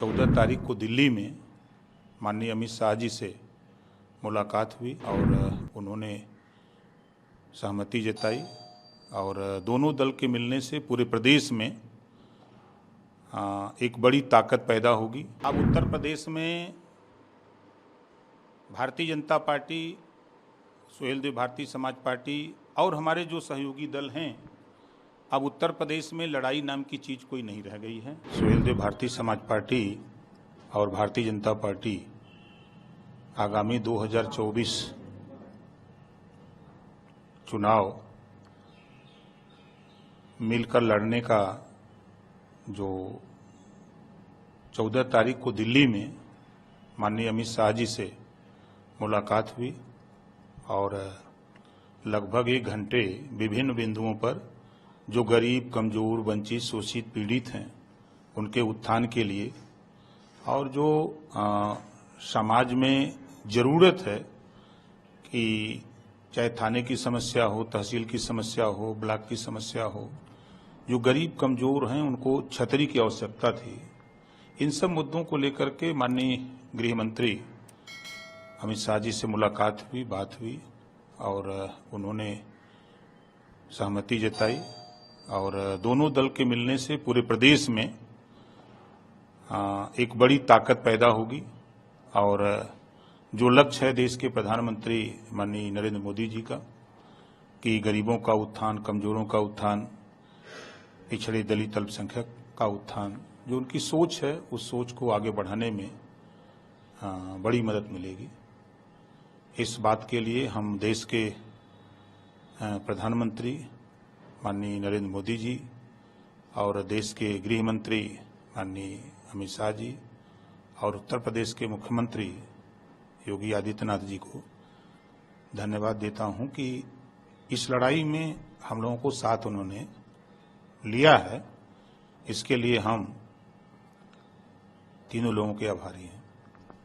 14 तारीख को दिल्ली में माननीय अमित शाह जी से मुलाकात हुई और उन्होंने सहमति जताई और दोनों दल के मिलने से पूरे प्रदेश में एक बड़ी ताकत पैदा होगी। अब उत्तर प्रदेश में भारतीय जनता पार्टी, सुहेलदेव भारतीय समाज पार्टी और हमारे जो सहयोगी दल हैं, अब उत्तर प्रदेश में लड़ाई नाम की चीज़ कोई नहीं रह गई है। सुहेलदेव भारतीय समाज पार्टी और भारतीय जनता पार्टी आगामी 2024 चुनाव मिलकर लड़ने का जो 14 तारीख को दिल्ली में माननीय अमित शाह जी से मुलाकात हुई और लगभग 1 घंटे विभिन्न बिंदुओं पर जो गरीब, कमजोर, वंचित, शोषित, पीड़ित हैं उनके उत्थान के लिए और जो समाज में ज़रूरत है कि चाहे थाने की समस्या हो, तहसील की समस्या हो, ब्लॉक की समस्या हो, जो गरीब कमजोर हैं उनको छतरी की आवश्यकता थी। इन सब मुद्दों को लेकर के माननीय गृह मंत्री अमित शाह जी से मुलाकात हुई, बात हुई और उन्होंने सहमति जताई और दोनों दल के मिलने से पूरे प्रदेश में एक बड़ी ताकत पैदा होगी और जो लक्ष्य है देश के प्रधानमंत्री माननीय नरेंद्र मोदी जी का कि गरीबों का उत्थान, कमजोरों का उत्थान, पिछड़े दलित अल्पसंख्यक का उत्थान, जो उनकी सोच है उस सोच को आगे बढ़ाने में बड़ी मदद मिलेगी। इस बात के लिए हम देश के प्रधानमंत्री माननीय नरेंद्र मोदी जी और देश के गृह मंत्री माननीय अमित शाह जी और उत्तर प्रदेश के मुख्यमंत्री योगी आदित्यनाथ जी को धन्यवाद देता हूं कि इस लड़ाई में हम लोगों को साथ उन्होंने लिया है। इसके लिए हम तीनों लोगों के आभारी हैं।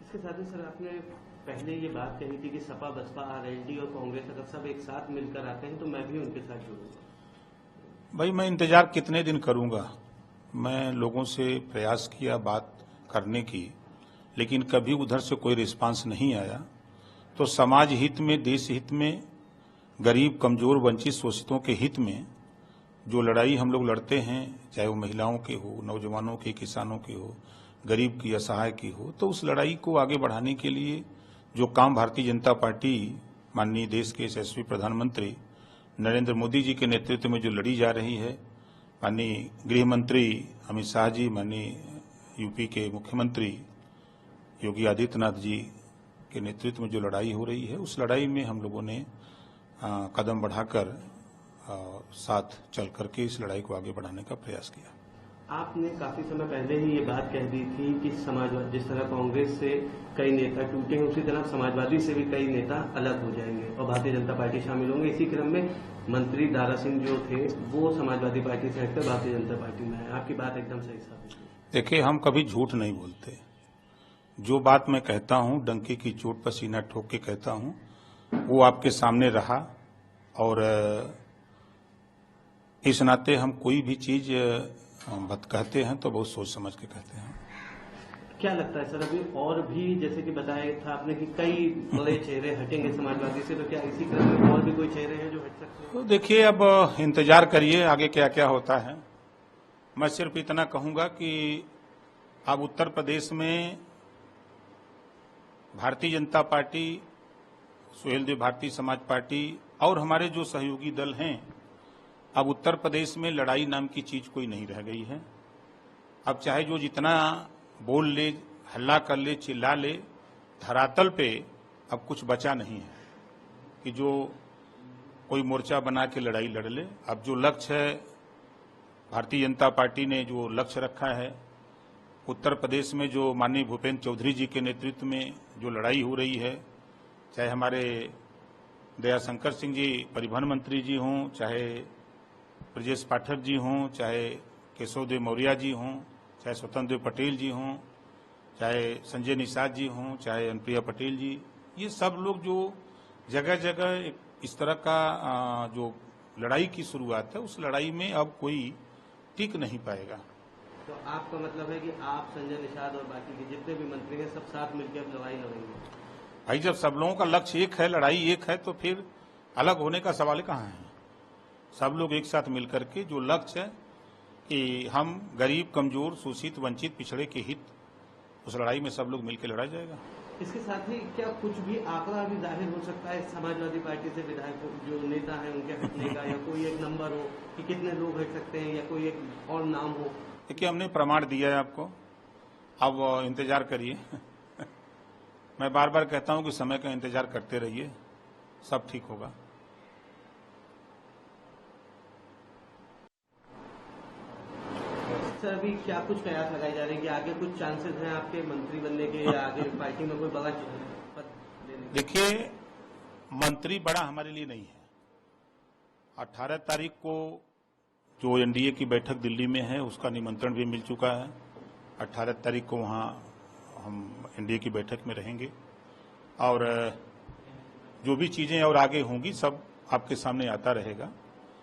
इसके साथ ही सर, आपने पहले ये बात कही थी कि सपा, बसपा, आरएलडी और कांग्रेस अगर सब एक साथ मिलकर आते हैं तो मैं भी उनके साथ जुड़ूंगा। भाई, मैं इंतजार कितने दिन करूंगा। मैं लोगों से प्रयास किया बात करने की, लेकिन कभी उधर से कोई रिस्पांस नहीं आया। तो समाज हित में, देश हित में, गरीब, कमजोर, वंचित, शोषितों के हित में जो लड़ाई हम लोग लड़ते हैं, चाहे वो महिलाओं के हो, नौजवानों के, किसानों के हो, गरीब की, असहाय की हो, तो उस लड़ाई को आगे बढ़ाने के लिए जो काम भारतीय जनता पार्टी माननीय देश के यशस्वी प्रधानमंत्री नरेंद्र मोदी जी के नेतृत्व में जो लड़ी जा रही है, माननीय गृह मंत्री अमित शाह जी, माननीय यूपी के मुख्यमंत्री योगी आदित्यनाथ जी के नेतृत्व में जो लड़ाई हो रही है, उस लड़ाई में हम लोगों ने कदम बढ़ाकर साथ चल करके इस लड़ाई को आगे बढ़ाने का प्रयास किया। आपने काफी समय पहले ही ये बात कह दी थी कि समाजवादी, जिस तरह कांग्रेस से कई नेता टूटे हैं उसी तरह समाजवादी से भी कई नेता अलग हो जाएंगे और भारतीय जनता पार्टी शामिल होंगे। इसी क्रम में मंत्री दारा सिंह जो थे वो समाजवादी पार्टी से हटकर भारतीय जनता पार्टी में है। आपकी बात एकदम सही साबित हुई। देखिए, हम कभी झूठ नहीं बोलते। जो बात मैं कहता हूं, डंके की चोट पर सीना ठोक के कहता हूं, वो आपके सामने रहा और इस नाते हम कोई भी चीज बात कहते हैं तो बहुत सोच समझ के कहते हैं। क्या लगता है सर, अभी और भी जैसे कि बताया था आपने कि कई बड़े चेहरे हटेंगे समाजवादी से, तो क्या इसी क्रम में और भी कोई चेहरे हैं जो हट सकते हैं? तो देखिए, अब इंतजार करिए आगे क्या क्या होता है। मैं सिर्फ इतना कहूंगा कि अब उत्तर प्रदेश में भारतीय जनता पार्टी, सुहेलदेव भारतीय समाज पार्टी और हमारे जो सहयोगी दल हैं, अब उत्तर प्रदेश में लड़ाई नाम की चीज कोई नहीं रह गई है। अब चाहे जो जितना बोल ले, हल्ला कर ले, चिल्ला ले, धरातल पे अब कुछ बचा नहीं है कि जो कोई मोर्चा बना के लड़ाई लड़ ले। अब जो लक्ष्य है, भारतीय जनता पार्टी ने जो लक्ष्य रखा है, उत्तर प्रदेश में जो माननीय भूपेंद्र चौधरी जी के नेतृत्व में जो लड़ाई हो रही है, चाहे हमारे दयाशंकर सिंह जी परिवहन मंत्री जी हों, चाहे ब्रजेश पाठक जी हों, चाहे केशव देव मौर्य जी हों, चाहे स्वतंत्र देव पटेल जी हों, चाहे संजय निषाद जी हों, चाहे अनुप्रिया पटेल जी, ये सब लोग जो जगह जगह इस तरह का जो लड़ाई की शुरुआत है, उस लड़ाई में अब कोई टिक नहीं पाएगा। तो आपका मतलब है कि आप, संजय निषाद और बाकी के जितने भी मंत्री हैं सब साथ मिलकर अब लड़ाई लड़ेंगे? भाई जब सब लोगों का लक्ष्य एक है, लड़ाई एक है, तो फिर अलग होने का सवाल कहाँ है। सब लोग एक साथ मिलकर के जो लक्ष्य है कि हम गरीब, कमजोर, शोषित, वंचित, पिछड़े के हित, उस लड़ाई में सब लोग मिलकर लड़ा जाएगा। इसके साथ ही क्या कुछ भी आंकड़ा भी जाहिर हो सकता है समाजवादी पार्टी से विधायक जो नेता है उनके हटने का, या कोई एक नंबर हो कि कितने लोग हट सकते हैं, या कोई एक और नाम हो? देखिए, हमने प्रमाण दिया है आपको, अब इंतजार करिए। मैं बार बार कहता हूं कि समय का इंतजार करते रहिए, सब ठीक होगा। सर, अभी क्या कुछ कयास लगाए जा रहे हैं कि आगे कुछ चांसेस हैं आपके मंत्री बनने के, या आगे पार्टी में कोई बड़ा पद लेने के? देखिए, मंत्री बड़ा हमारे लिए नहीं है। 18 तारीख को जो एनडीए की बैठक दिल्ली में है उसका निमंत्रण भी मिल चुका है। 18 तारीख को वहां हम एनडीए की बैठक में रहेंगे और जो भी चीजें और आगे होंगी सब आपके सामने आता रहेगा।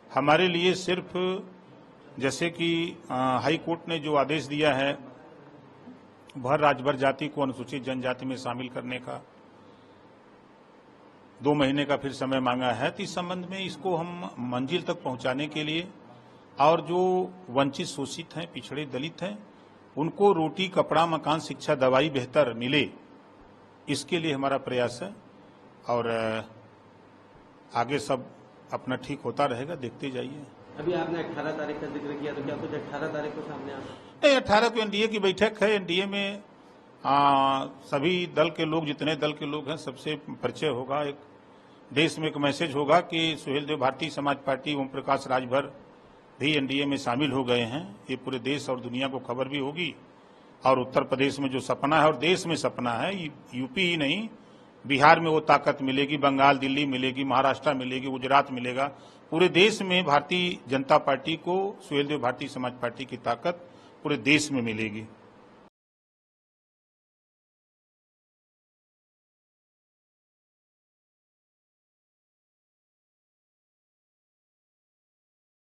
हमारे लिए सिर्फ जैसे कि हाई कोर्ट ने जो आदेश दिया है भर राजभर जाति को अनुसूचित जनजाति में शामिल करने का, 2 महीने का फिर समय मांगा है, तो इस संबंध में इसको हम मंजिल तक पहुंचाने के लिए और जो वंचित, शोषित हैं, पिछड़े, दलित हैं, उनको रोटी, कपड़ा, मकान, शिक्षा, दवाई बेहतर मिले, इसके लिए हमारा प्रयास है। और आगे सब अपना ठीक होता रहेगा, देखते जाइए। अभी आपने 18 तारीख का जिक्र किया, तो क्या कुछ 18 तारीख को सामने आता? नहीं, 18 को एनडीए की बैठक है। एनडीए में सभी दल के लोग, जितने दल के लोग हैं, सबसे परिचय होगा। एक देश में एक मैसेज होगा कि सुहेलदेव भारतीय समाज पार्टी, ओम प्रकाश राजभर भी एनडीए में शामिल हो गए हैं। ये पूरे देश और दुनिया को खबर भी होगी। और उत्तर प्रदेश में जो सपना है और देश में सपना है, यूपी ही नहीं, बिहार में वो ताकत मिलेगी, बंगाल, दिल्ली मिलेगी, महाराष्ट्र मिलेगी, गुजरात मिलेगा। पूरे देश में भारतीय जनता पार्टी को, सुहेलदेव भारतीय समाज पार्टी की ताकत पूरे देश में मिलेगी।